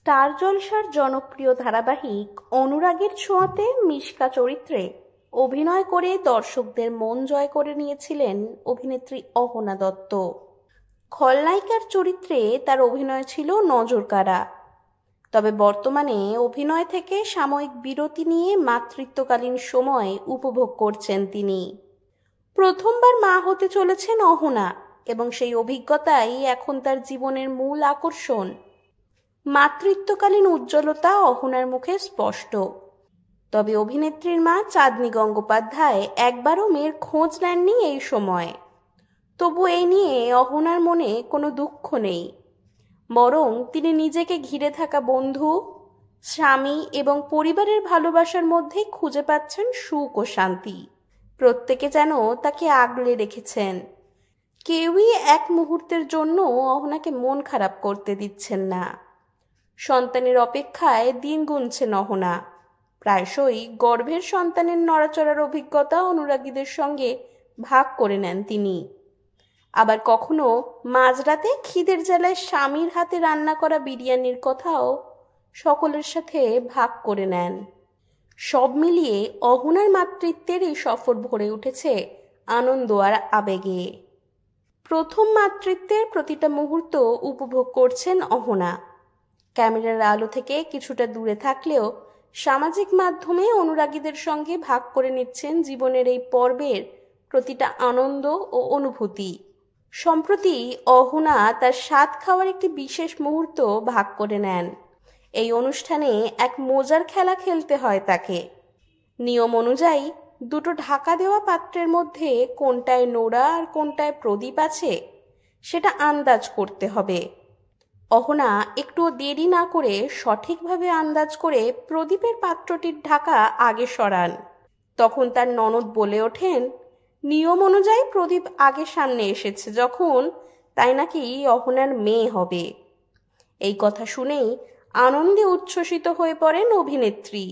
Star জলসার জনপ্রিয় ধারাবাহিক অনুরাগের ছোঁয়াতে মিশকা চরিত্রে অভিনয় করে দর্শকদের মন জয় করে নিয়েছিলেন অভিনেত্রী অহনা দত্ত। খলনায়িকার চরিত্রে তার অভিনয় ছিল নজরকাড়া। তবে বর্তমানে অভিনয় থেকে সাময়িক বিরতি নিয়ে মাতৃত্বকালীন সময় উপভোগ করছেন তিনি। প্রথমবার মা হতে চলেছেন অহনা এবং সেই অভিজ্ঞতাই এখন তার জীবনের মূল আকর্ষণ। মাতৃত্বকালীন উজ্জ্বলতা অহনার মুখে স্পষ্ট। তবে অভিনেত্রীর মা চাঁদনী গঙ্গোপাধ্যায় একবারও মেয়ের খোঁজ নেননি এই সময়। তবু এই নিয়ে অহনার মনে কোনো দুঃখ নেই, বরং তিনি নিজেকে ঘিরে থাকা বন্ধু, স্বামী এবং পরিবারের ভালোবাসার মধ্যে খুঁজে পাচ্ছেন সুখ ও শান্তি। প্রত্যেকে যেন তাকে আগলে রেখেছেন, কেউই এক মুহূর্তের জন্য অহনাকে মন খারাপ করতে দিচ্ছেন না। সন্তানের অপেক্ষায় দিন গুনছেন অহনা। প্রায়শই গর্ভের সন্তানের নড়াচড়ার অভিজ্ঞতা অনুরাগীদের সঙ্গে ভাগ করে নেন তিনি। আবার কখনো মাঝরাতে খিদের জ্বালায় স্বামীর হাতে রান্না করা বিরিয়ানির কথাও সকলের সাথে ভাগ করে নেন। সব মিলিয়ে অহনার মাতৃত্বের এই সফর ভরে উঠেছে আনন্দ আর আবেগে। প্রথম মাতৃত্বের প্রতিটা মুহূর্ত উপভোগ করছেন অহনা। ক্যামেরার আলো থেকে কিছুটা দূরে থাকলেও সামাজিক মাধ্যমে অনুরাগীদের সঙ্গে ভাগ করে নিচ্ছেন জীবনের এই পর্বের প্রতিটা আনন্দ ও অনুভূতি। সম্প্রতি অহনা তার স্বাদ খাওয়ার একটি বিশেষ মুহূর্ত ভাগ করে নেন। এই অনুষ্ঠানে এক মজার খেলা খেলতে হয় তাকে। নিয়ম অনুযায়ী দুটো ঢাকা দেওয়া পাত্রের মধ্যে কোনটায় নোড়া আর কোনটায় প্রদীপ আছে সেটা আন্দাজ করতে হবে। অহনা একটুও দেরি না করে সঠিকভাবে আন্দাজ করে প্রদীপের পাত্রটির ঢাকা আগে সরান। তখন তার ননদ বলে ওঠেন, নিয়ম অনুযায়ী প্রদীপ আগে সামনে এসেছে যখন, তাই নাকি অহনার মেয়ে হবে। এই কথা শুনেই আনন্দে উচ্ছ্বসিত হয়ে পড়েন অভিনেত্রী।